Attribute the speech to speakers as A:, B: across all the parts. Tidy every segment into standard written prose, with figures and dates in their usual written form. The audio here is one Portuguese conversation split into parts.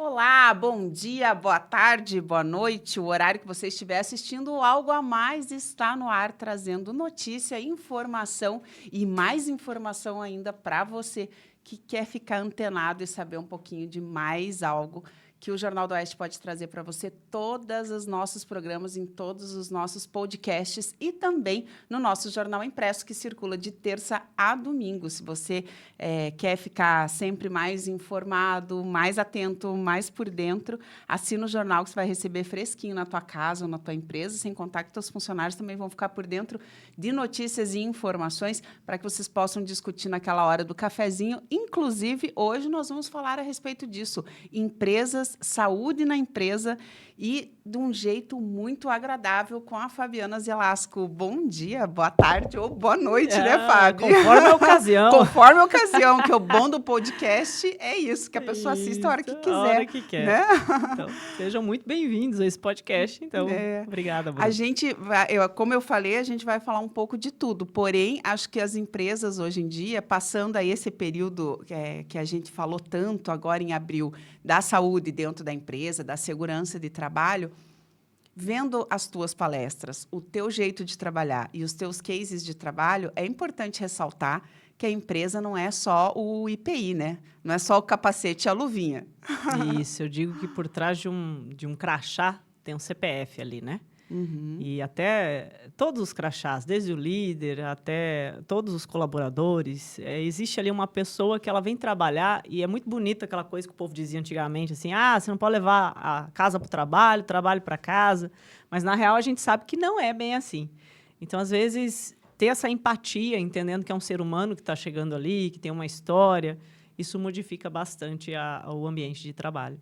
A: Olá, bom dia, boa tarde, boa noite. O horário que você estiver assistindo, Algo a Mais está no ar, trazendo notícia, informação e mais informação ainda para você que quer ficar antenado e saber um pouquinho de mais algo que o Jornal do Oeste pode trazer para você, todos os nossos programas, em todos os nossos podcasts e também no nosso jornal impresso, que circula de terça a domingo. Se você quer ficar sempre mais informado, mais atento, mais por dentro, assina o jornal que você vai receber fresquinho na tua casa ou na tua empresa, sem contar que teus funcionários também vão ficar por dentro de notícias e informações para que vocês possam discutir naquela hora do cafezinho. Inclusive, hoje nós vamos falar a respeito disso. Empresas, saúde na empresa e de um jeito muito agradável com a Fabiana Zelasco. Bom dia, boa tarde ou boa noite, né, Fábio?
B: Conforme a ocasião.
A: Conforme a ocasião, que o bom do podcast é isso, que a pessoa assista a hora que quiser.
B: A hora que quer.
A: Né?
B: Então, sejam muito bem-vindos a esse podcast. Então, obrigada, Bruno.
A: A gente vai, como eu falei, a gente vai falar um pouco de tudo. Porém, acho que as empresas hoje em dia, passando aí esse período que a gente falou tanto agora em abril, da saúde dentro da empresa, da segurança de trabalho, vendo as tuas palestras, o teu jeito de trabalhar e os teus cases de trabalho, é importante ressaltar que a empresa não é só o IPI, né? Não é só o capacete e a luvinha.
B: Isso, eu digo que por trás de um crachá tem um CPF ali, né?
A: Uhum.
B: E até todos os crachás, desde o líder até todos os colaboradores, existe ali uma pessoa que ela vem trabalhar e é muito bonita aquela coisa que o povo dizia antigamente, assim, você não pode levar a casa para o trabalho para casa, mas na real a gente sabe que não é bem assim. Então, às vezes, ter essa empatia, entendendo que é um ser humano que está chegando ali, que tem uma história, isso modifica bastante o ambiente de trabalho.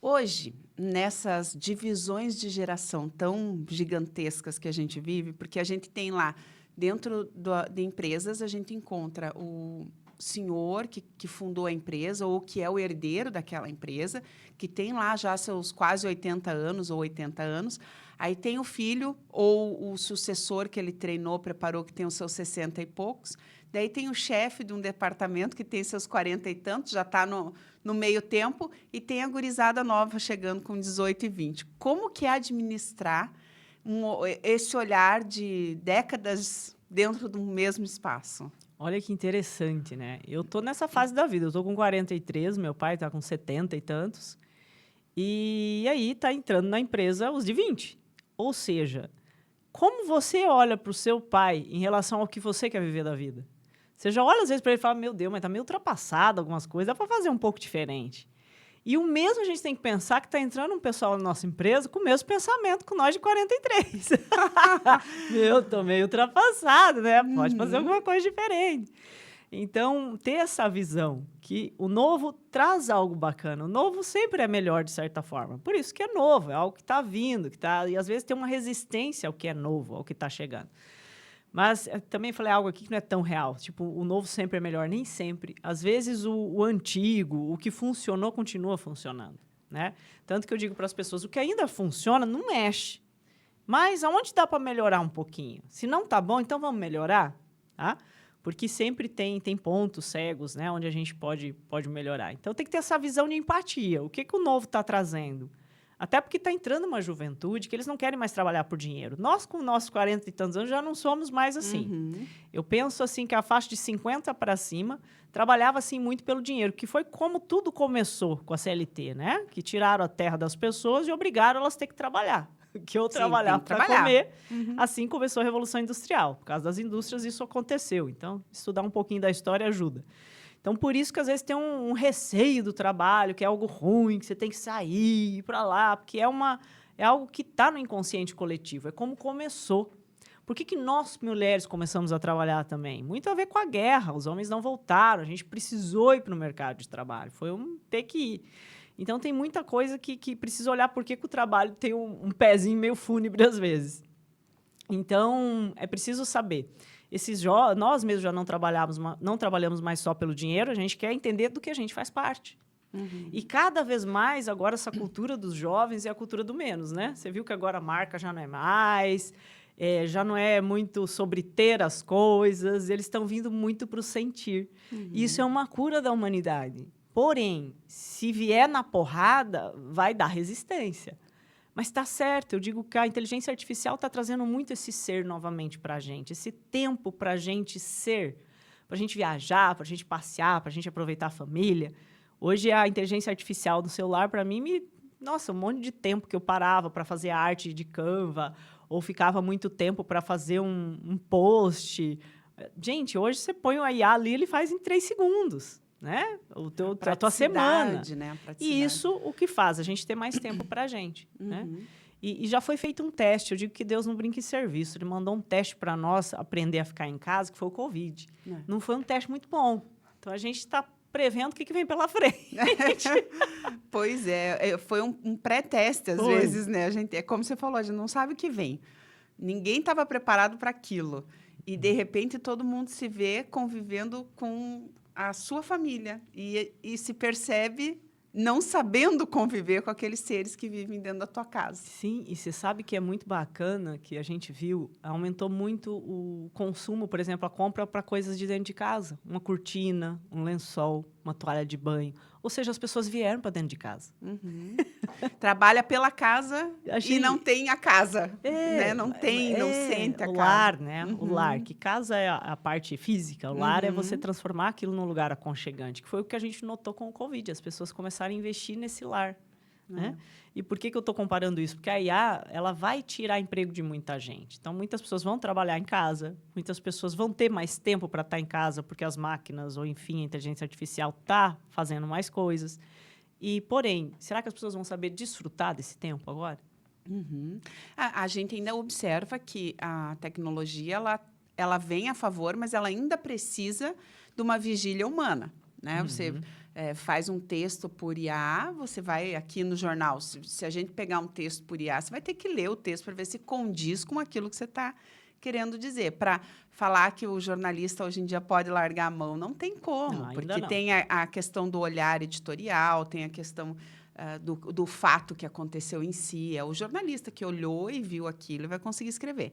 A: Hoje, nessas divisões de geração tão gigantescas que a gente vive, porque a gente tem lá, dentro de empresas, a gente encontra o senhor que fundou a empresa ou que é o herdeiro daquela empresa, que tem lá já seus quase 80 anos ou 80 anos. Aí tem o filho ou o sucessor que ele treinou, preparou, que tem os seus 60 e poucos. Daí tem o chefe de um departamento que tem seus 40 e tantos, já está no meio tempo, e tem a gurizada nova chegando com 18 e 20. Como que é administrar esse olhar de décadas dentro do mesmo espaço?
B: Olha que interessante, né? Eu estou nessa fase da vida, eu estou com 43, meu pai está com 70 e tantos, e aí está entrando na empresa os de 20. Ou seja, como você olha para o seu pai em relação ao que você quer viver da vida? Você já olha às vezes para ele e fala, meu Deus, mas está meio ultrapassado algumas coisas, dá para fazer um pouco diferente. E o mesmo a gente tem que pensar que está entrando um pessoal na nossa empresa com o mesmo pensamento que nós de 43. Meu, estou meio ultrapassado, né? Pode fazer alguma coisa diferente. Então, ter essa visão que o novo traz algo bacana. O novo sempre é melhor, de certa forma. Por isso que é novo, é algo que está vindo, e às vezes tem uma resistência ao que é novo, ao que está chegando. Mas também falei algo aqui que não é tão real. Tipo, o novo sempre é melhor, nem sempre. Às vezes, o antigo, o que funcionou, continua funcionando, né? Tanto que eu digo para as pessoas, o que ainda funciona, não mexe. Mas aonde dá para melhorar um pouquinho? Se não tá bom, então vamos melhorar, tá? Porque sempre tem pontos cegos, né, onde a gente pode melhorar. Então, tem que ter essa visão de empatia. O que o novo está trazendo? Até porque está entrando uma juventude que eles não querem mais trabalhar por dinheiro. Nós, com nossos 40 e tantos anos, já não somos mais assim.
A: Uhum.
B: Eu penso assim que a faixa de 50 para cima trabalhava assim muito pelo dinheiro, que foi como tudo começou com a CLT, né? Que tiraram a terra das pessoas e obrigaram elas a ter que trabalhar. Que eu trabalhar para comer. Uhum. Assim começou a Revolução Industrial. Por causa das indústrias, isso aconteceu. Então, estudar um pouquinho da história ajuda. Então, por isso que às vezes tem um receio do trabalho, que é algo ruim, que você tem que sair, ir para lá, porque é algo que está no inconsciente coletivo, é como começou. Por que nós, mulheres, começamos a trabalhar também? Muito a ver com a guerra, os homens não voltaram, a gente precisou ir para o mercado de trabalho, foi ter que ir. Então, tem muita coisa que precisa olhar por que o trabalho tem um pezinho meio fúnebre às vezes. Então, é preciso saber. Nós mesmos já não trabalhamos mais só pelo dinheiro, a gente quer entender do que a gente faz parte.
A: Uhum.
B: E cada vez mais, agora, essa cultura dos jovens é a cultura do menos, né? Você viu que agora a marca já não é mais, já não é muito sobre ter as coisas, eles estão vindo muito para o sentir. Uhum. E isso é uma cura da humanidade. Porém, se vier na porrada, vai dar resistência. Mas está certo, eu digo que a inteligência artificial está trazendo muito esse ser novamente para a gente, esse tempo para a gente ser, para a gente viajar, para a gente passear, para a gente aproveitar a família. Hoje, a inteligência artificial do celular, para mim, nossa, um monte de tempo que eu parava para fazer arte de Canva, ou ficava muito tempo para fazer um post. Gente, hoje você põe o IA ali, ele faz em 3 segundos. Né? A tua semana.
A: Né?
B: E isso o que faz? A gente ter mais tempo para a gente. Né? E já foi feito um teste. Eu digo que Deus não brinca em serviço. Ele mandou um teste para nós aprender a ficar em casa, que foi o Covid. Não foi um teste muito bom. Então, a gente está prevendo o que vem pela frente.
A: Pois é. Foi um pré-teste, às vezes. Né? É como você falou, a gente não sabe o que vem. Ninguém estava preparado para aquilo. E, de repente, todo mundo se vê convivendo com a sua família e se percebe não sabendo conviver com aqueles seres que vivem dentro da tua casa.
B: Sim, e você sabe que é muito bacana, que a gente viu, aumentou muito o consumo, por exemplo, a compra para coisas de dentro de casa. Uma cortina, um lençol, uma toalha de banho. Ou seja, as pessoas vieram para dentro de casa.
A: Trabalha pela casa e não tem a casa. Né? Não sente a casa.
B: O lar, né? O lar, que casa é a parte física. O lar é você transformar aquilo num lugar aconchegante, que foi o que a gente notou com o Covid. As pessoas começaram a investir nesse lar. Né? E por que eu estou comparando isso? Porque a IA ela vai tirar emprego de muita gente. Então, muitas pessoas vão trabalhar em casa, muitas pessoas vão ter mais tempo para estar em casa, porque as máquinas, ou enfim, a inteligência artificial está fazendo mais coisas. E, porém, será que as pessoas vão saber desfrutar desse tempo agora?
A: A gente ainda observa que a tecnologia ela vem a favor, mas ela ainda precisa de uma vigília humana. Né? Você faz um texto por IA, você vai aqui no jornal, se a gente pegar um texto por IA, você vai ter que ler o texto para ver se condiz com aquilo que você está querendo dizer. Para falar que o jornalista hoje em dia pode largar a mão, não tem como, porque tem a questão do olhar editorial, tem a questão do fato que aconteceu em si. É o jornalista que olhou e viu aquilo e vai conseguir escrever.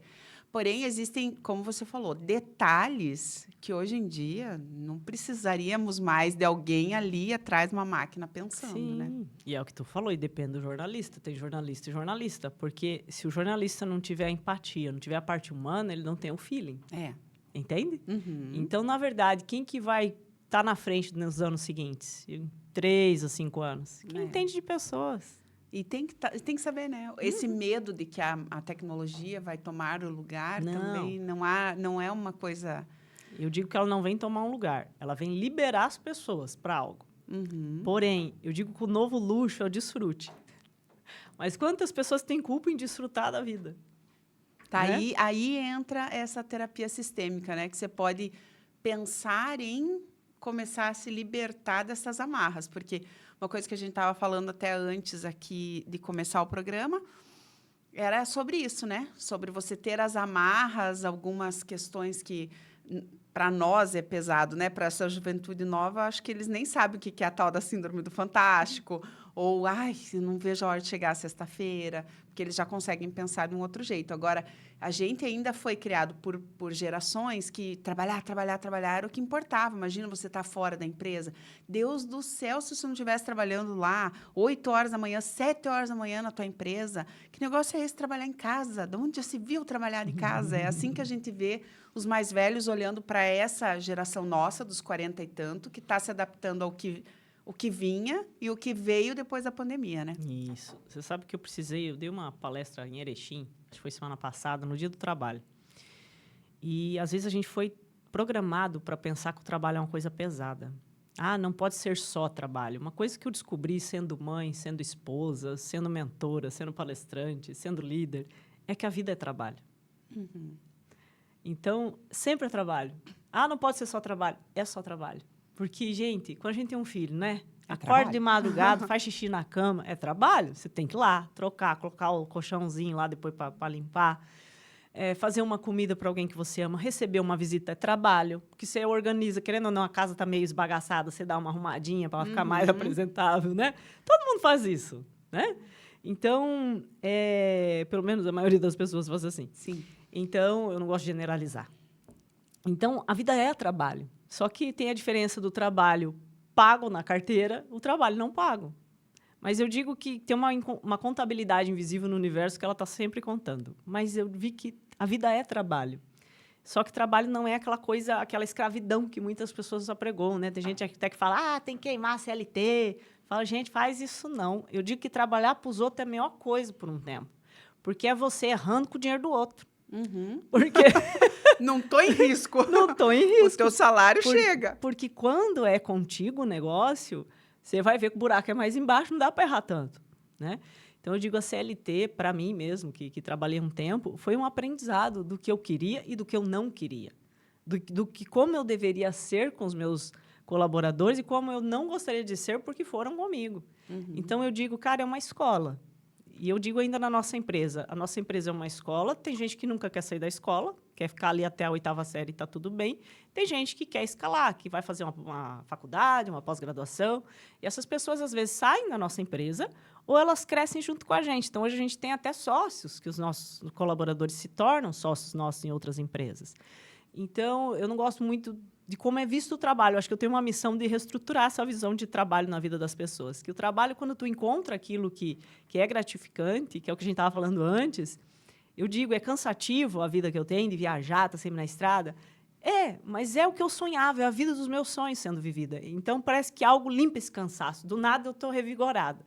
A: Porém, existem, como você falou, detalhes que hoje em dia não precisaríamos mais de alguém ali atrás de uma máquina pensando.
B: Sim,
A: né?
B: E é o que tu falou, e depende do jornalista. Tem jornalista e jornalista, porque se o jornalista não tiver empatia, não tiver a parte humana, ele não tem o feeling. Entende? Então, na verdade, quem que vai estar na frente nos anos seguintes? Em 3 a 5 anos? Quem entende de pessoas.
A: E tem que saber, né? Esse medo de que a tecnologia vai tomar o lugar também não é uma coisa...
B: Eu digo que ela não vem tomar um lugar. Ela vem liberar as pessoas para algo. Porém, eu digo que o novo luxo é o desfrute. Mas quantas pessoas têm culpa em desfrutar da vida?
A: Né? Aí entra essa terapia sistêmica, né? Que você pode pensar em começar a se libertar dessas amarras. Porque uma coisa que a gente estava falando até antes aqui de começar o programa era sobre isso, né? Sobre você ter as amarras, algumas questões que para nós é pesado, né? Para essa juventude nova, acho que eles nem sabem o que é a tal da síndrome do Fantástico, ou, eu não vejo a hora de chegar sexta-feira, porque eles já conseguem pensar de um outro jeito. Agora, a gente ainda foi criado por gerações que trabalhar era o que importava. Imagina você estar fora da empresa. Deus do céu, se você não estivesse trabalhando lá 8 horas da manhã, 7 horas da manhã na tua empresa, que negócio é esse trabalhar em casa? De onde já se viu trabalhar em casa? É assim que a gente vê os mais velhos olhando para essa geração nossa, dos 40 e tanto, que está se adaptando ao que vinha e o que veio depois da pandemia, né?
B: Isso. Você sabe que eu dei uma palestra em Erechim, acho que foi semana passada, no Dia do Trabalho. E, às vezes, a gente foi programado para pensar que o trabalho é uma coisa pesada. Não pode ser só trabalho. Uma coisa que eu descobri sendo mãe, sendo esposa, sendo mentora, sendo palestrante, sendo líder, é que a vida é trabalho. Então, sempre é trabalho. Não pode ser só trabalho. É só trabalho. Porque, gente, quando a gente tem um filho, né? Acorda de madrugada, faz xixi na cama, é trabalho. Você tem que ir lá, trocar, colocar o colchãozinho lá depois para limpar. Fazer uma comida para alguém que você ama, receber uma visita é trabalho. Porque você organiza, querendo ou não, a casa está meio esbagaçada, você dá uma arrumadinha para ela ficar mais apresentável, né? Todo mundo faz isso, né? Então, pelo menos a maioria das pessoas faz assim.
A: Sim.
B: Então, eu não gosto de generalizar. Então, a vida é trabalho. Só que tem a diferença do trabalho pago na carteira, o trabalho não pago. Mas eu digo que tem uma contabilidade invisível no universo que ela está sempre contando. Mas eu vi que a vida é trabalho. Só que trabalho não é aquela coisa, aquela escravidão que muitas pessoas apregam, né? Tem gente até que fala, tem que queimar a CLT. Fala, gente, faz isso não. Eu digo que trabalhar para os outros é a melhor coisa por um tempo. Porque é você errando com o dinheiro do outro.
A: Uhum.
B: Porque
A: Não estou em risco.
B: não estou em risco.
A: O teu salário chega.
B: Porque quando é contigo o negócio, você vai ver que o buraco é mais embaixo, não dá para errar tanto, né? Então, eu digo, a CLT, para mim mesmo, que trabalhei um tempo, foi um aprendizado do que eu queria e do que eu não queria. Do que como eu deveria ser com os meus colaboradores e como eu não gostaria de ser porque foram comigo.
A: Uhum.
B: Então, eu digo, cara, é uma escola. E eu digo ainda na nossa empresa. A nossa empresa é uma escola. Tem gente que nunca quer sair da escola, quer ficar ali até a 8ª série e está tudo bem. Tem gente que quer escalar, que vai fazer uma faculdade, uma pós-graduação. E essas pessoas, às vezes, saem da nossa empresa ou elas crescem junto com a gente. Então, hoje a gente tem até sócios, que os nossos colaboradores se tornam sócios nossos em outras empresas. Então, eu não gosto muito de como é visto o trabalho. Eu acho que eu tenho uma missão de reestruturar essa visão de trabalho na vida das pessoas. Que o trabalho, quando tu encontra aquilo que é gratificante, que é o que a gente estava falando antes, eu digo, é cansativo a vida que eu tenho de viajar, estar sempre na estrada. Mas é o que eu sonhava, é a vida dos meus sonhos sendo vivida. Então, parece que algo limpa esse cansaço. Do nada, eu estou revigorada.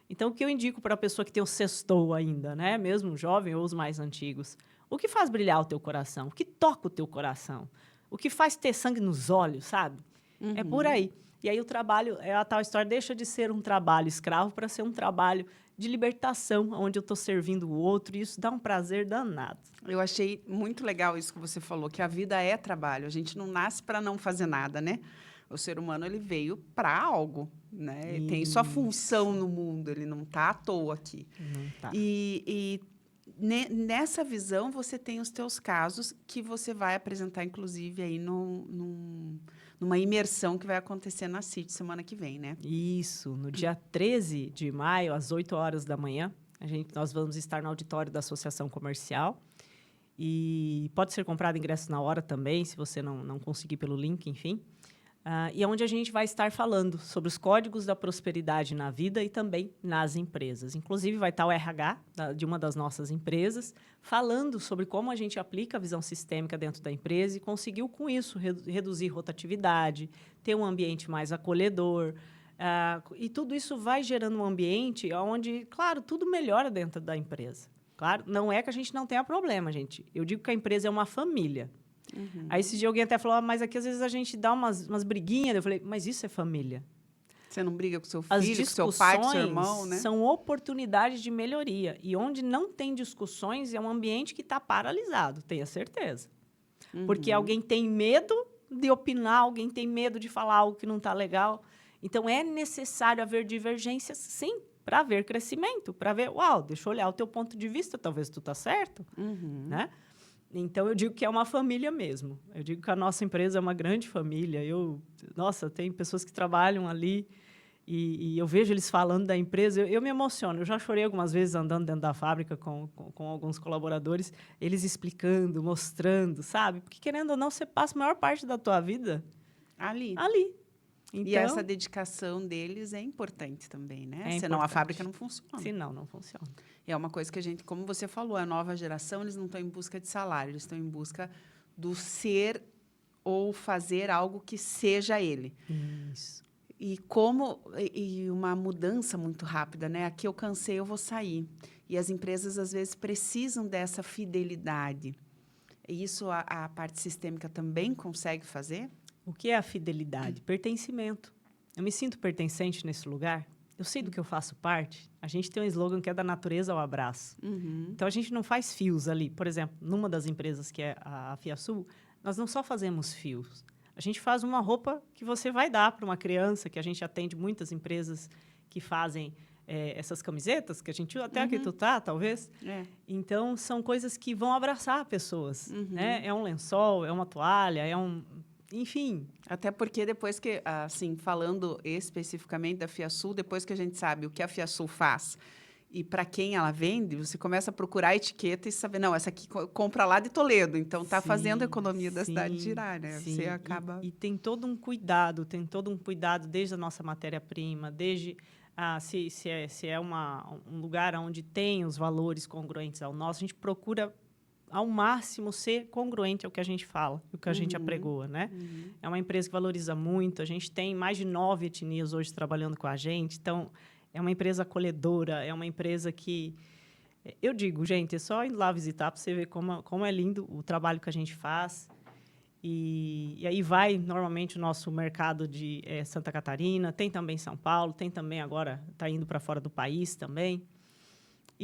B: Então, o que eu indico para a pessoa que tem o sextou ainda, né? Mesmo jovem ou os mais antigos, o que faz brilhar o teu coração? O que toca o teu coração? O que faz ter sangue nos olhos, sabe?
A: Uhum.
B: É por aí. E aí o trabalho, é a tal história, deixa de ser um trabalho escravo para ser um trabalho de libertação, onde eu estou servindo o outro, e isso dá um prazer danado.
A: Eu achei muito legal isso que você falou, que a vida é trabalho. A gente não nasce para não fazer nada, né? O ser humano, ele veio para algo, né? Ele tem sua função no mundo, ele não está à toa aqui.
B: Não tá.
A: E nessa visão, você tem os teus casos que você vai apresentar, inclusive, aí numa imersão que vai acontecer na CIT semana que vem, né?
B: Isso. No dia 13 de maio, às 8h da manhã, nós vamos estar no auditório da Associação Comercial. E pode ser comprado ingresso na hora também, se você não conseguir pelo link, enfim. E é onde a gente vai estar falando sobre os códigos da prosperidade na vida e também nas empresas. Inclusive, vai estar o RH de uma das nossas empresas falando sobre como a gente aplica a visão sistêmica dentro da empresa e conseguiu, com isso, reduzir rotatividade, ter um ambiente mais acolhedor. E tudo isso vai gerando um ambiente onde, claro, tudo melhora dentro da empresa. Claro, não é que a gente não tenha problema, gente. Eu digo que a empresa é uma família. Uhum. Aí, esse dia, alguém até falou, mas aqui, às vezes, a gente dá umas briguinhas. Eu falei, mas isso é família.
A: Você não briga com seu filho, com seu pai, com seu irmão, né?
B: São oportunidades de melhoria. E onde não tem discussões, é um ambiente que está paralisado, tenha certeza. Uhum. Porque alguém tem medo de opinar, alguém tem medo de falar algo que não está legal. Então, é necessário haver divergências, sim, para haver crescimento, para ver, deixa eu olhar o teu ponto de vista, talvez tu tá certo, né? Então, eu digo que é uma família mesmo. Eu digo que a nossa empresa é uma grande família. Tem pessoas que trabalham ali e eu vejo eles falando da empresa, eu me emociono. Eu já chorei algumas vezes andando dentro da fábrica com alguns colaboradores, eles explicando, mostrando, sabe? Porque, querendo ou não, você passa a maior parte da tua vida ali. Então,
A: e essa dedicação deles é importante também, né? Senão a fábrica não funciona.
B: Senão não funciona.
A: É uma coisa que a gente, como você falou, a nova geração, eles não estão em busca de salário, eles estão em busca do ser ou fazer algo que seja ele.
B: Isso.
A: E uma mudança muito rápida, né? Aqui eu cansei, eu vou sair. E as empresas, às vezes, precisam dessa fidelidade. E isso a parte sistêmica também consegue fazer?
B: O que é a fidelidade? Pertencimento. Eu me sinto pertencente nesse lugar. Eu sei do que eu faço parte. A gente tem um slogan que é da natureza ao abraço.
A: Uhum.
B: Então, a gente não faz fios ali. Por exemplo, numa das empresas que é a FIASul, nós não só fazemos fios. A gente faz uma roupa que você vai dar para uma criança, que a gente atende muitas empresas que fazem essas camisetas, que a gente até aqui tu tá, talvez. Então, são coisas que vão abraçar pessoas. Né? É um lençol, é uma toalha, enfim.
A: Até porque depois que, assim, falando especificamente da FIASul, depois que a gente sabe o que a FIASul faz e para quem ela vende, você começa a procurar a etiqueta e saber, não, essa aqui compra lá de Toledo, então está fazendo a economia da cidade girar, né? Você acaba...
B: E tem todo um cuidado desde a nossa matéria-prima, desde se é um lugar onde tem os valores congruentes ao nosso, a gente procura ao máximo ser congruente ao que a gente fala, o que a gente apregoa, né? É uma empresa que valoriza muito, a gente tem mais de 9 etnias hoje trabalhando com a gente, então é uma empresa acolhedora, é uma empresa que... Eu digo, gente, é só ir lá visitar para você ver como é lindo o trabalho que a gente faz. E aí vai, normalmente, o nosso mercado de Santa Catarina, tem também São Paulo, tem também agora, está indo para fora do país também.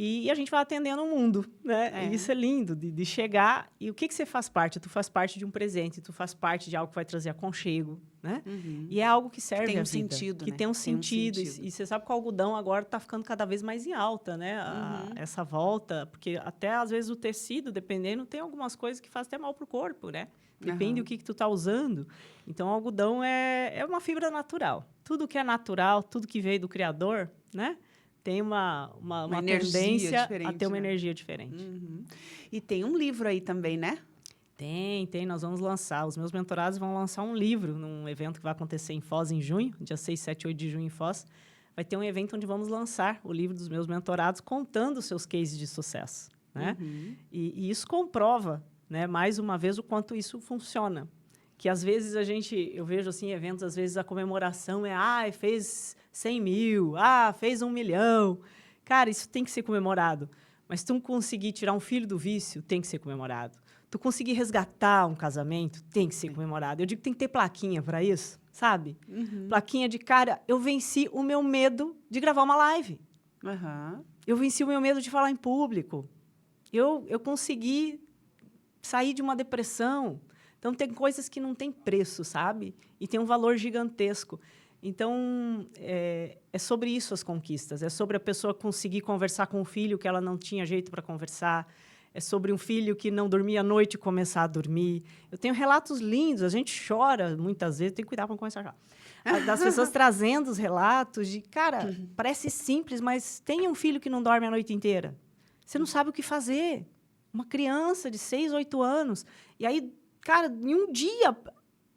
B: E a gente vai atendendo o mundo, né? E isso é lindo, de chegar... E o que você faz parte? Tu faz parte de um presente, tu faz parte de algo que vai trazer aconchego, né? E é algo que serve à vida.
A: Sentido,
B: que
A: né?
B: tem um sentido. E você sabe que o algodão agora está ficando cada vez mais em alta, né? Essa volta, porque até, às vezes, o tecido, dependendo, tem algumas coisas que fazem até mal para o corpo, né? Depende do que tu está usando. Então, o algodão é uma fibra natural. Tudo que é natural, tudo que veio do Criador, né? Tem uma tendência a ter uma energia diferente.
A: E tem um livro aí também, né?
B: Tem. Nós vamos lançar. Os meus mentorados vão lançar um livro num evento que vai acontecer em Foz em junho, dia 6, 7, 8 de junho em Foz. Vai ter um evento onde vamos lançar o livro dos meus mentorados contando os seus cases de sucesso, né? E isso comprova, né, mais uma vez, o quanto isso funciona. Que, às vezes, eu vejo, assim, eventos, às vezes, a comemoração fez 100 mil, fez 1 milhão. Cara, isso tem que ser comemorado. Mas tu conseguir tirar um filho do vício, tem que ser comemorado. Tu conseguir resgatar um casamento, tem que ser comemorado. Eu digo que tem que ter plaquinha para isso, sabe? Plaquinha de, cara, eu venci o meu medo de gravar uma live. Eu venci o meu medo de falar em público. Eu consegui sair de uma depressão. Então, tem coisas que não têm preço, sabe? E tem um valor gigantesco. Então, é sobre isso as conquistas. É sobre a pessoa conseguir conversar com o filho que ela não tinha jeito para conversar. É sobre um filho que não dormia à noite começar a dormir. Eu tenho relatos lindos. A gente chora muitas vezes. Tem que cuidar para não começar a chorar. Das pessoas trazendo os relatos de... Cara, parece simples, mas tem um filho que não dorme a noite inteira. Você não sabe o que fazer. Uma criança de 6, 8 anos. E aí... Cara, em um dia,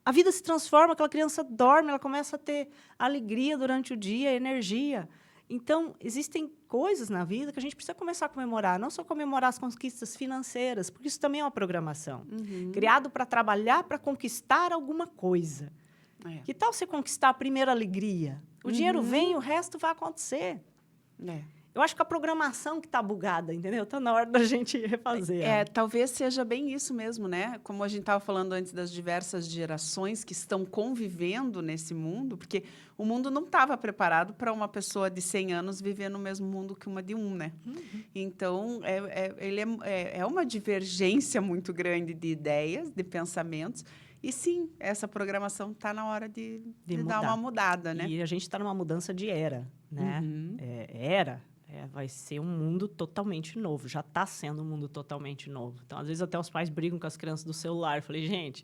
B: a vida se transforma, aquela criança dorme, ela começa a ter alegria durante o dia, energia. Então, existem coisas na vida que a gente precisa começar a comemorar, não só comemorar as conquistas financeiras, porque isso também é uma programação. Criado para trabalhar, para conquistar alguma coisa. Que tal você conquistar a primeira alegria? O dinheiro vem, o resto vai acontecer. Eu acho que a programação que está bugada, entendeu? Está na hora da gente refazer.
A: Talvez seja bem isso mesmo, né? Como a gente estava falando antes das diversas gerações que estão convivendo nesse mundo, porque o mundo não estava preparado para uma pessoa de 100 anos viver no mesmo mundo que uma de 1, né? Então, ele é uma divergência muito grande de ideias, de pensamentos. E, sim, essa programação está na hora de dar uma mudada, né?
B: E a gente está numa mudança de era, né? Vai ser um mundo totalmente novo. Já está sendo um mundo totalmente novo. Então, às vezes, até os pais brigam com as crianças do celular. Eu falei, gente,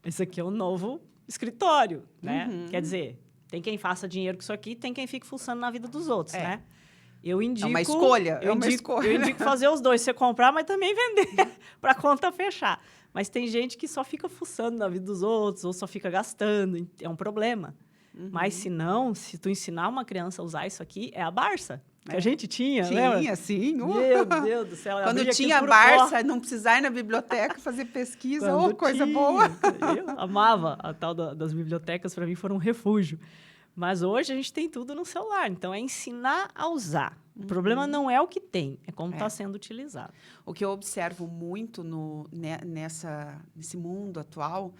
B: esse aqui é um novo escritório, né? Quer dizer, tem quem faça dinheiro com isso aqui, tem quem fique fuçando na vida dos outros, né? Eu indico...
A: É uma escolha.
B: Eu indico fazer os dois. Você comprar, mas também vender para a conta fechar. Mas tem gente que só fica fuçando na vida dos outros ou só fica gastando. É um problema. Mas, se tu ensinar uma criança a usar isso aqui, é a Barça. Que a gente tinha, lembra?
A: Tinha, sim.
B: Meu Deus do céu.
A: Quando tinha Barça, não precisar ir na biblioteca fazer pesquisa, coisa boa.
B: Eu amava a tal das bibliotecas, para mim foram um refúgio. Mas hoje a gente tem tudo no celular, então é ensinar a usar. O problema não é o que tem, é como está sendo utilizado.
A: O que eu observo muito nesse mundo atual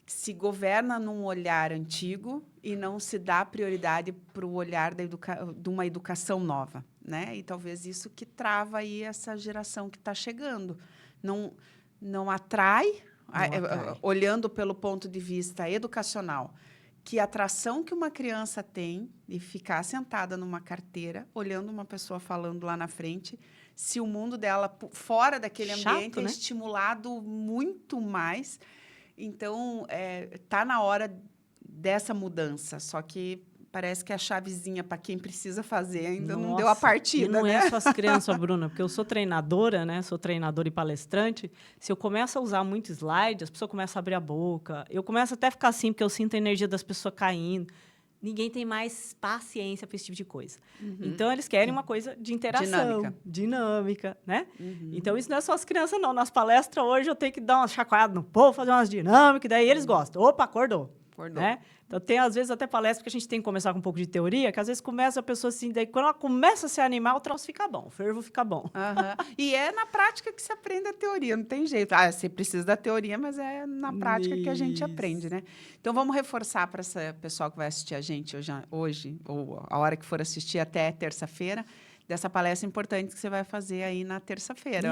A: se governa num olhar antigo e não se dá prioridade para o olhar de uma educação nova, né? E talvez isso que trava aí essa geração que está chegando. Não atrai, olhando pelo ponto de vista educacional, que atração que uma criança tem de ficar sentada numa carteira, olhando uma pessoa falando lá na frente, se o mundo dela, fora daquele ambiente,
B: né?
A: É estimulado muito mais. Então, está na hora dessa mudança, só que Parece que a chavezinha para quem precisa fazer ainda não
B: Nossa,
A: deu a partida,
B: e não
A: né?
B: é só as crianças, Bruna, porque eu sou treinadora, né? Sou treinadora e palestrante. Se eu começo a usar muito slide, as pessoas começam a abrir a boca. Eu começo até a ficar assim, porque eu sinto a energia das pessoas caindo. Ninguém tem mais paciência para esse tipo de coisa. Então, eles querem uma coisa de interação, dinâmica, né? Então, isso não é só as crianças, não. Nas palestras, hoje, eu tenho que dar uma chacoalhada no povo, fazer umas dinâmicas, daí eles gostam. Opa, acordou.
A: Acordou.
B: Né? Então, tem, às vezes, até palestra que a gente tem que começar com um pouco de teoria, que às vezes começa a pessoa assim, daí quando ela começa a se animar, o troço fica bom, o fervo fica bom.
A: E é na prática que se aprende a teoria, não tem jeito. Ah, você precisa da teoria, mas é na prática que a gente aprende, né? Então, vamos reforçar para esse pessoal que vai assistir a gente hoje, ou a hora que for assistir até terça-feira, dessa palestra importante que você vai fazer aí na terça-feira.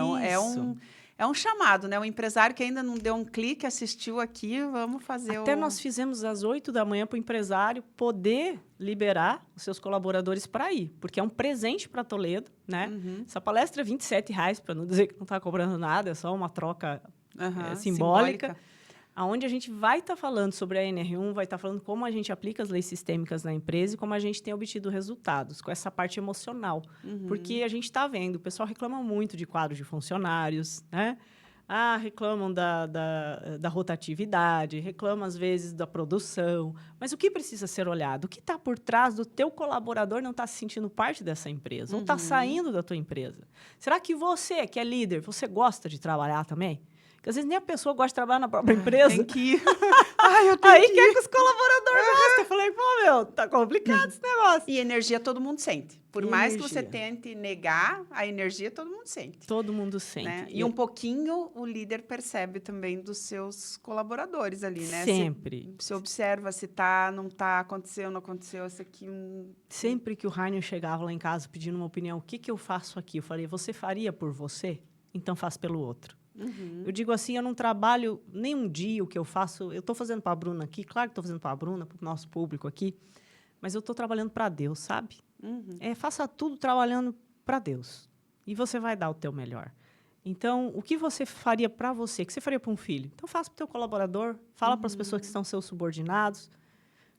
A: É um chamado, né? O empresário que ainda não deu um clique, assistiu aqui, vamos fazer
B: Até nós fizemos às 8 da manhã para o empresário poder liberar os seus colaboradores para ir, porque é um presente para Toledo, né? Essa palestra é R$27, para não dizer que não está cobrando nada, é só uma troca simbólica. Onde a gente vai estar falando sobre a NR1, vai estar falando como a gente aplica as leis sistêmicas na empresa e como a gente tem obtido resultados, com essa parte emocional. Porque a gente está vendo, o pessoal reclama muito de quadros de funcionários, né? Reclamam da rotatividade, reclamam, às vezes, da produção. Mas o que precisa ser olhado? O que está por trás do teu colaborador não está se sentindo parte dessa empresa ou está saindo da tua empresa? Será que você, que é líder, você gosta de trabalhar também? Porque às vezes nem a pessoa gosta de trabalhar na própria empresa.
A: Tem que ir.
B: Aí quer que os colaboradores gostem. Eu falei, pô, tá complicado esse negócio.
A: E energia todo mundo sente. Por mais que você tente negar, a energia todo mundo sente.
B: Todo mundo sente.
A: Né? E um pouquinho o líder percebe também dos seus colaboradores ali, né?
B: Sempre.
A: Você observa se não tá, aconteceu, não aconteceu, isso aqui...
B: Sempre que o Rainer chegava lá em casa pedindo uma opinião, o que eu faço aqui? Eu falei, você faria por você? Então faz pelo outro. Eu digo assim, eu não trabalho nem um dia o que eu faço. Eu estou fazendo para a Bruna aqui, claro que estou fazendo para a Bruna, para o nosso público aqui, mas eu estou trabalhando para Deus, sabe? Faça tudo trabalhando para Deus. E você vai dar o teu melhor. Então, o que você faria para você? O que você faria para um filho? Então, faça para o teu colaborador, fala para as pessoas que são seus subordinados,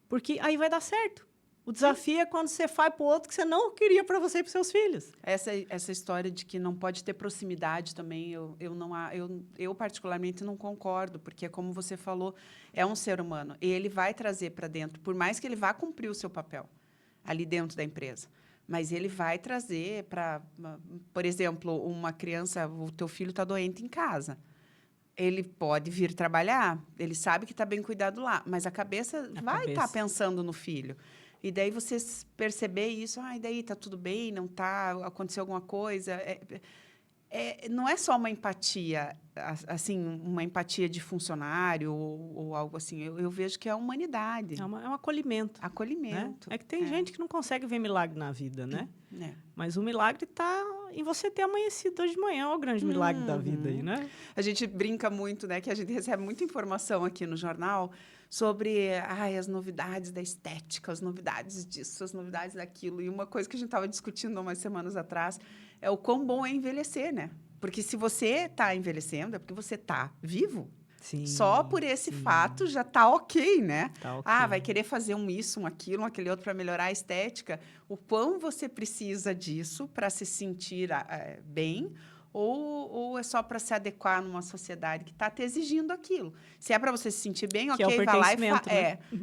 B: porque aí vai dar certo. O desafio é quando você faz para o outro que você não queria para você e para os seus filhos.
A: Essa história de que não pode ter proximidade também, eu particularmente não concordo, porque, como você falou, é um ser humano. E ele vai trazer para dentro, por mais que ele vá cumprir o seu papel ali dentro da empresa, mas ele vai trazer para... Por exemplo, uma criança, o teu filho está doente em casa. Ele pode vir trabalhar, ele sabe que está bem cuidado lá, mas a cabeça vai estar pensando no filho. E daí você perceber isso, e daí está tudo bem, não está, aconteceu alguma coisa. Não é só uma empatia, assim, uma empatia de funcionário ou algo assim. Eu vejo que é a humanidade.
B: É um acolhimento.
A: Acolhimento.
B: Né? É que tem gente que não consegue ver milagre na vida, né?
A: É.
B: Mas o milagre está em você ter amanhecido hoje de manhã, é o grande milagre da vida aí, né?
A: A gente brinca muito, né? Que a gente recebe muita informação aqui no jornal sobre as novidades da estética, as novidades disso, as novidades daquilo. E uma coisa que a gente estava discutindo umas semanas atrás é o quão bom é envelhecer, né? Porque se você está envelhecendo, é porque você está vivo.
B: Sim,
A: só por esse fato já está ok, né?
B: Tá okay.
A: Vai querer fazer um isso, um aquilo, aquele outro para melhorar a estética. O quão você precisa disso para se sentir bem, ou é só para se adequar numa sociedade que está te exigindo aquilo. Se é para você se sentir bem,
B: que ok,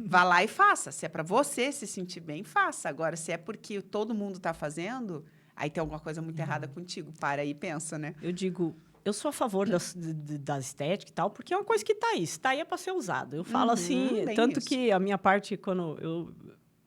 A: vá lá e faça. Se é para você se sentir bem, faça. Agora, se é porque todo mundo está fazendo, aí tem alguma coisa muito errada contigo. Para aí e pensa, né?
B: Eu digo, eu sou a favor da estética e tal, porque é uma coisa que está aí. Se está aí é para ser usado. Eu falo assim, tanto isso. Que a minha parte, quando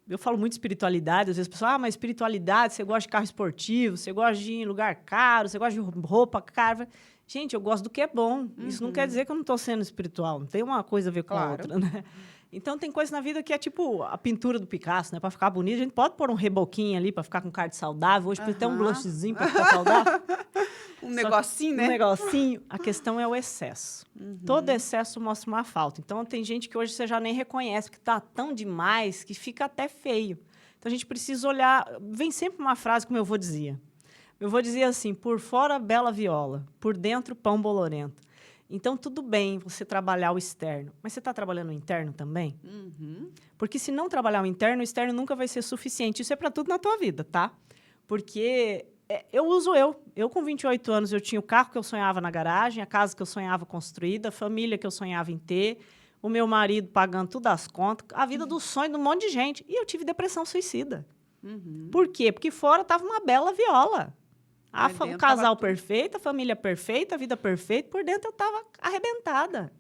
B: eu falo muito de espiritualidade, às vezes as pessoas, mas espiritualidade, você gosta de carro esportivo, você gosta de ir em lugar caro, você gosta de roupa cara. Gente, eu gosto do que é bom. Isso não quer dizer que eu não estou sendo espiritual. Não tem uma coisa a ver com a outra, né? Então, tem coisa na vida que é tipo a pintura do Picasso, né? Para ficar bonito, a gente pode pôr um reboquinho ali para ficar com cara de saudável. Hoje precisa ter um blushzinho para ficar saudável.
A: Negocinho, né?
B: Um negocinho. A questão é o excesso. Todo excesso mostra uma falta. Então, tem gente que hoje você já nem reconhece, porque está tão demais que fica até feio. Então, a gente precisa olhar... Vem sempre uma frase que meu avô dizia. Meu avô dizia assim, por fora, bela viola, por dentro, pão bolorento. Então, tudo bem você trabalhar o externo, mas você está trabalhando o interno também?
A: Uhum.
B: Porque se não trabalhar o externo nunca vai ser suficiente. Isso é para tudo na tua vida, tá? Porque eu com 28 anos, eu tinha o carro que eu sonhava na garagem, a casa que eu sonhava construída, a família que eu sonhava em ter, o meu marido pagando tudo as contas, a vida do sonho de um monte de gente. E eu tive depressão suicida.
A: Uhum.
B: Por quê? Porque fora tava uma bela viola.
A: Mas
B: O
A: dentro
B: casal
A: tava tudo-
B: perfeito, a família perfeita, a vida perfeita, por dentro eu estava arrebentada.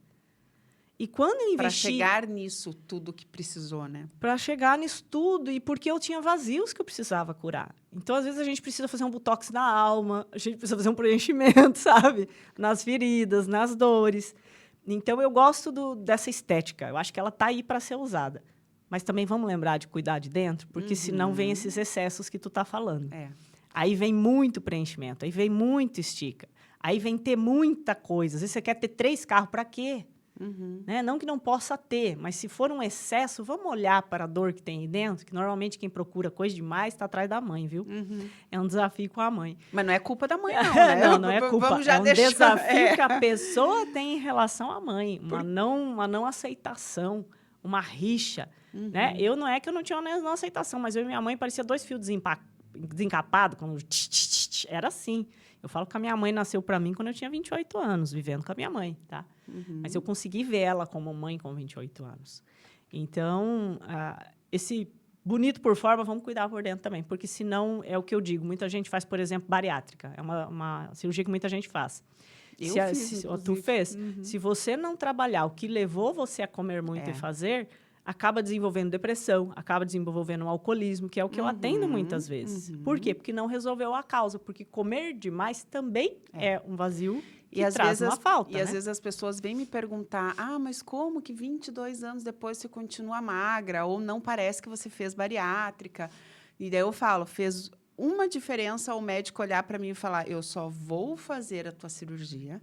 B: E quando eu
A: Para
B: investi
A: chegar nisso tudo que precisou, né?
B: para chegar nisso tudo, e porque eu tinha vazios que eu precisava curar. Então, às vezes, a gente precisa fazer um botox na alma, a gente precisa fazer um preenchimento, sabe? Nas feridas, nas dores. Então, eu gosto dessa estética. Eu acho que ela está aí para ser usada. Mas também vamos lembrar de cuidar de dentro, porque senão vem esses excessos que tu está falando.
A: É.
B: Aí vem muito preenchimento, aí vem muito estica, aí vem ter muita coisa. Às vezes você quer ter 3 carros, para quê?
A: Uhum.
B: Né? Não que não possa ter, mas se for um excesso, vamos olhar para a dor que tem aí dentro, que normalmente quem procura coisa demais está atrás da mãe, viu?
A: Uhum.
B: É um desafio com a mãe.
A: Mas não é culpa da mãe, não, né?
B: Não é culpa.
A: Vamos já
B: É um
A: deixar...
B: desafio que a pessoa tem em relação à mãe. Uma não aceitação, uma rixa.
A: Uhum.
B: Né? Eu não é que eu não tinha uma não aceitação, mas eu e minha mãe parecia 2 fios desencapados. Quando... Era assim. Eu falo que a minha mãe nasceu para mim quando eu tinha 28 anos, vivendo com a minha mãe, tá?
A: Uhum.
B: Mas eu consegui ver ela como mãe com 28 anos. Então, esse bonito por fora, vamos cuidar por dentro também. Porque, senão, é o que eu digo. Muita gente faz, por exemplo, bariátrica. É uma cirurgia que muita gente faz.
A: Eu fiz,
B: Tu fez?
A: Uhum.
B: Se você não trabalhar o que levou você a comer muito
A: É.
B: e fazer, acaba desenvolvendo depressão, acaba desenvolvendo um alcoolismo, que é o que eu atendo muitas vezes. Por quê? Porque não resolveu a causa. Porque comer demais também é um vazio que traz uma falta.
A: E às vezes as pessoas vêm me perguntar, mas como que 22 anos depois você continua magra? Ou não parece que você fez bariátrica? E daí eu falo, fez uma diferença o médico olhar para mim e falar, eu só vou fazer a tua cirurgia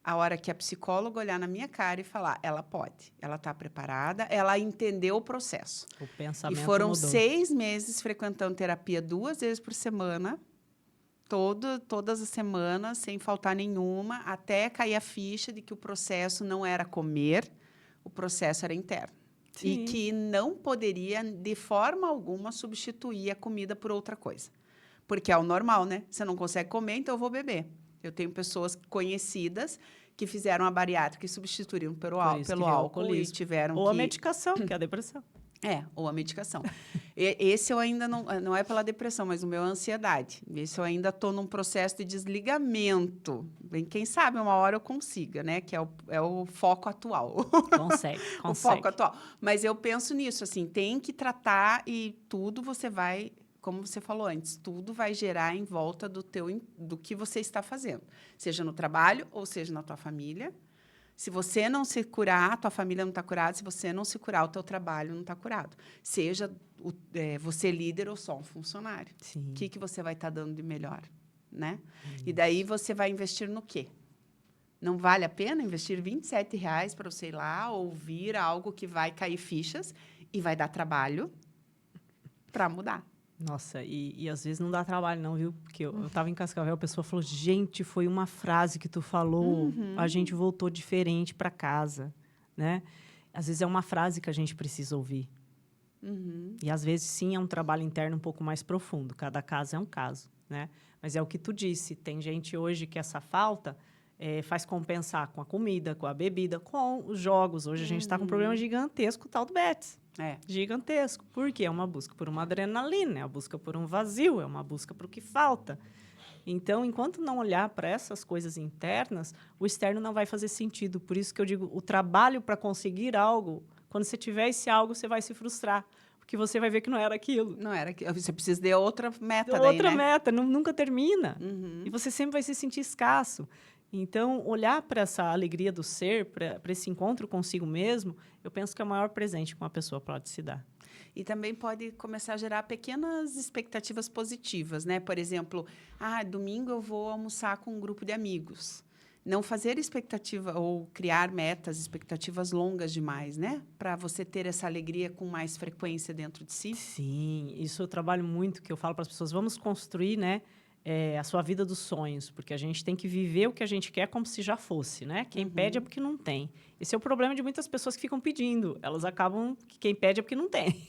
A: a hora que a psicóloga olhar na minha cara e falar, ela pode, ela está preparada, ela entendeu o processo.
B: O pensamento
A: E foram
B: mudou.
A: 6 meses frequentando terapia 2 vezes por semana, todas as semanas, sem faltar nenhuma, até cair a ficha de que o processo não era comer, o processo era interno.
B: Sim.
A: E que não poderia, de forma alguma, substituir a comida por outra coisa. Porque é o normal, né? Você não consegue comer, então eu vou beber. Eu tenho pessoas conhecidas que fizeram a bariátrica e substituíram pelo álcool e tiveram
B: Ou a medicação, que é a depressão.
A: Ou a medicação. Esse eu ainda não é pela depressão, mas o meu é a ansiedade. Esse eu ainda estou num processo de desligamento. Bem, quem sabe uma hora eu consiga, né? Que é o foco atual.
B: Consegue.
A: O foco atual. Mas eu penso nisso, assim, tem que tratar e tudo você vai, como você falou antes, tudo vai gerar em volta do que você está fazendo. Seja no trabalho ou seja na tua família. Se você não se curar, a tua família não está curada. Se você não se curar, o teu trabalho não está curado. Seja você líder ou só um funcionário.
B: Sim.
A: O que você vai estar dando de melhor, né? E daí você vai investir no quê? Não vale a pena investir R$27 para você ir lá ouvir algo que vai cair fichas e vai dar trabalho para mudar.
B: Nossa, e às vezes não dá trabalho não, viu? Porque eu estava em Cascavel, a pessoa falou, gente, foi uma frase que tu falou, a gente voltou diferente para casa, né? Às vezes é uma frase que a gente precisa ouvir. E às vezes, sim, é um trabalho interno um pouco mais profundo. Cada caso é um caso, né? Mas é o que tu disse, tem gente hoje que essa falta faz compensar com a comida, com a bebida, com os jogos. Hoje a gente está com um problema gigantesco, o tal do Betis. Gigantesco. Porque é uma busca por uma adrenalina, é uma busca por um vazio, é uma busca por o que falta. Então, enquanto não olhar para essas coisas internas, o externo não vai fazer sentido. Por isso que eu digo, o trabalho para conseguir algo, quando você tiver esse algo, você vai se frustrar. Porque você vai ver que não era aquilo.
A: Não era aquilo. Você precisa de outra meta daí,
B: outra
A: né?
B: meta, nunca termina. E você sempre vai se sentir escasso. Então, olhar para essa alegria do ser, para esse encontro consigo mesmo, eu penso que é o maior presente que uma pessoa pode se dar.
A: E também pode começar a gerar pequenas expectativas positivas, né? Por exemplo, domingo eu vou almoçar com um grupo de amigos. Não fazer expectativa ou criar metas, expectativas longas demais, né? Para você ter essa alegria com mais frequência dentro de si.
B: Sim, isso eu trabalho muito, que eu falo para as pessoas, vamos construir, né? a sua vida dos sonhos, porque a gente tem que viver o que a gente quer como se já fosse, né? Quem pede é porque não tem. Esse é o problema de muitas pessoas que ficam pedindo. Elas acabam que quem pede é porque não tem.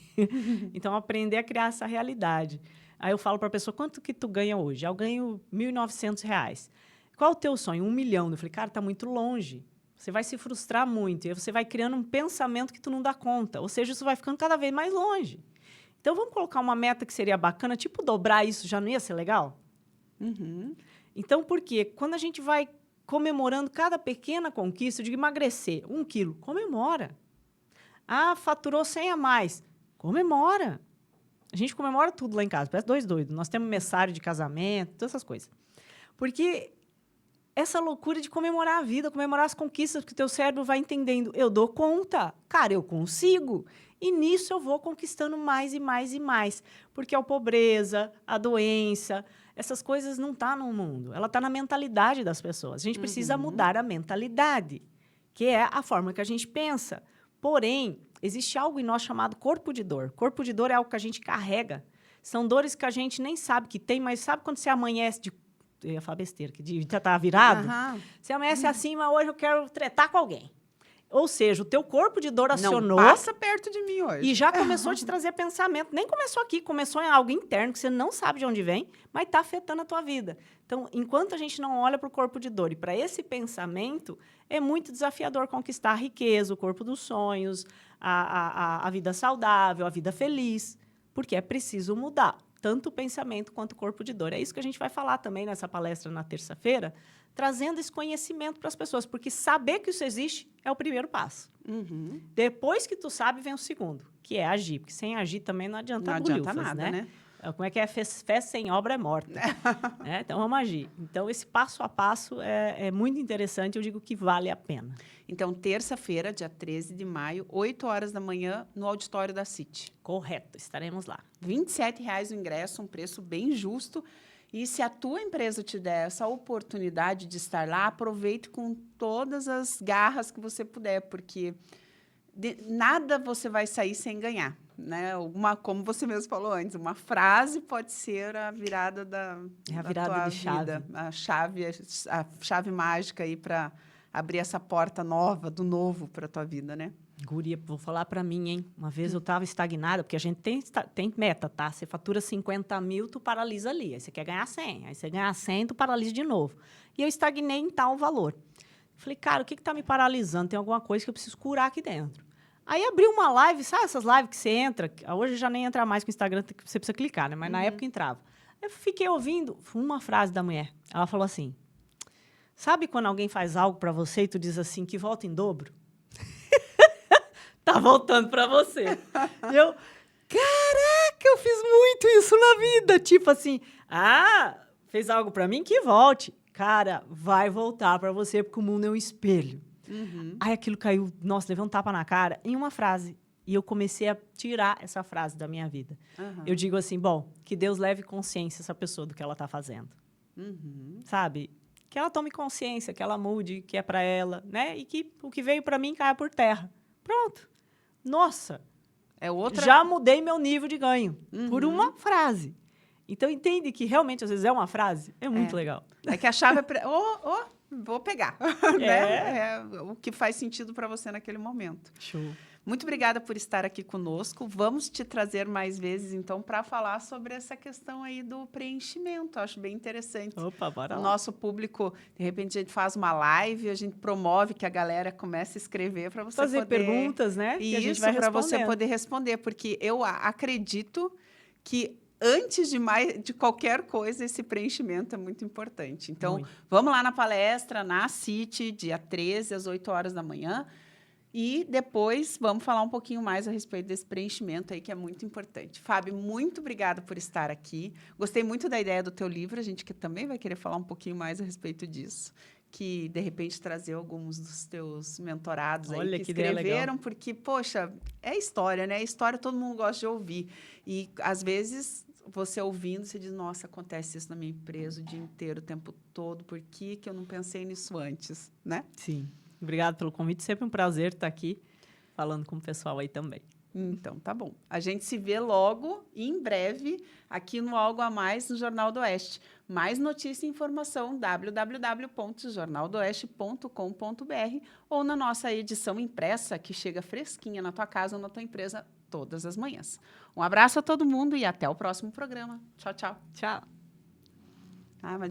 B: Então, aprender a criar essa realidade. Aí eu falo para a pessoa, quanto que tu ganha hoje? Eu ganho R$ 1.900. Qual é o teu sonho? 1 milhão. Eu falei, cara, tá muito longe. Você vai se frustrar muito. E aí você vai criando um pensamento que tu não dá conta. Ou seja, isso vai ficando cada vez mais longe. Então, vamos colocar uma meta que seria bacana, tipo dobrar isso, já não ia ser legal? Então, por quê? Quando a gente vai comemorando cada pequena conquista, de emagrecer 1 quilo, comemora. Ah, faturou 100 a mais, comemora. A gente comemora tudo lá em casa, parece dois doidos. Nós temos mensário de casamento, todas essas coisas. Porque essa loucura de comemorar a vida, comemorar as conquistas, que o teu cérebro vai entendendo. Eu dou conta, cara, eu consigo. E nisso eu vou conquistando mais e mais e mais. Porque a pobreza, a doença, essas coisas não estão no mundo. Ela está na mentalidade das pessoas. A gente precisa mudar a mentalidade, que é a forma que a gente pensa. Porém, existe algo em nós chamado corpo de dor. Corpo de dor é algo que a gente carrega. São dores que a gente nem sabe que tem, mas sabe quando você amanhece de... Eu ia falar besteira, que já está virado. Você amanhece assim, mas hoje eu quero tretar com alguém. Ou seja, o teu corpo de dor acionou...
A: Não passa perto de mim hoje.
B: E já começou a te trazer pensamento. Nem começou aqui, começou em algo interno, que você não sabe de onde vem, mas está afetando a tua vida. Então, enquanto a gente não olha para o corpo de dor e para esse pensamento, é muito desafiador conquistar a riqueza, o corpo dos sonhos, a vida saudável, a vida feliz, porque é preciso mudar tanto o pensamento quanto o corpo de dor. É isso que a gente vai falar também nessa palestra na terça-feira, trazendo esse conhecimento para as pessoas, porque saber que isso existe é o primeiro passo. Depois que tu sabe, vem o segundo, que é agir, porque sem agir também não adianta
A: nada, né?
B: Como é que é? Fé sem obra é morta. Então, vamos agir. Então, esse passo a passo é muito interessante, eu digo que vale a pena.
A: Então, terça-feira, dia 13 de maio, 8 horas da manhã, no auditório da City.
B: Correto, estaremos lá.
A: R$ 27,00 o ingresso, um preço bem justo. E se a tua empresa te der essa oportunidade de estar lá, aproveite com todas as garras que você puder, porque nada você vai sair sem ganhar, né? Como você mesmo falou antes, uma frase pode ser a virada da
B: virada
A: tua
B: de chave.
A: vida, a chave mágica aí para abrir essa porta nova, do novo para a tua vida, né?
B: Guria, vou falar para mim, hein? Uma vez eu estava estagnada, porque a gente tem meta, tá? Você fatura 50 mil, tu paralisa ali. Aí você quer ganhar 100. Aí você ganhar 100, tu paralisa de novo. E eu estagnei em tal valor. Falei, cara, o que está me paralisando? Tem alguma coisa que eu preciso curar aqui dentro. Aí abri uma live, sabe essas lives que você entra? Hoje já nem entra mais com o Instagram, você precisa clicar, né? Mas na época entrava. Eu fiquei ouvindo uma frase da mulher. Ela falou assim, sabe quando alguém faz algo para você e tu diz assim, que volta em dobro? Tá voltando para você. Eu, caraca, eu fiz muito isso na vida. Tipo assim, fez algo para mim, que volte. Cara, vai voltar para você, porque o mundo é um espelho. Aí aquilo caiu, nossa, levei um tapa na cara, em uma frase. E eu comecei a tirar essa frase da minha vida. Eu digo assim, bom, que Deus leve consciência essa pessoa do que ela está fazendo. Sabe? Que ela tome consciência, que ela mude, que é para ela, né? E que o que veio para mim caia por terra. Pronto. Nossa, já mudei meu nível de ganho por uma frase. Então, entende que realmente, às vezes, é uma frase? É muito legal.
A: É que a chave é... vou pegar. Né? É o que faz sentido para você naquele momento.
B: Show.
A: Muito obrigada por estar aqui conosco. Vamos te trazer mais vezes, então, para falar sobre essa questão aí do preenchimento. Eu acho bem interessante.
B: Opa, bora lá.
A: O nosso público, de repente, a gente faz uma live, a gente promove que a galera comece a escrever para você
B: fazer
A: poder...
B: perguntas, né?
A: Isso, para você poder responder. Porque eu acredito que antes de qualquer coisa, esse preenchimento é muito importante. Então, vamos lá na palestra, na City, dia 13, às 8 horas da manhã. E depois vamos falar um pouquinho mais a respeito desse preenchimento aí, que é muito importante. Fábio, muito obrigada por estar aqui. Gostei muito da ideia do teu livro, a gente que também vai querer falar um pouquinho mais a respeito disso. Que, de repente, trazer alguns dos teus mentorados aí que escreveram, porque, poxa, é história, né? História todo mundo gosta de ouvir. E, às vezes, você ouvindo, você diz, nossa, acontece isso na minha empresa o dia inteiro, o tempo todo, por que eu não pensei nisso antes, né?
B: Sim. Obrigado pelo convite, sempre um prazer estar aqui falando com o pessoal aí também.
A: Então, tá bom. A gente se vê logo, em breve, aqui no Algo a Mais, no Jornal do Oeste. Mais notícia e informação, www.jornaldoeste.com.br ou na nossa edição impressa, que chega fresquinha na tua casa ou na tua empresa todas as manhãs. Um abraço a todo mundo e até o próximo programa. Tchau, tchau.
B: Tchau.
A: Ah, mas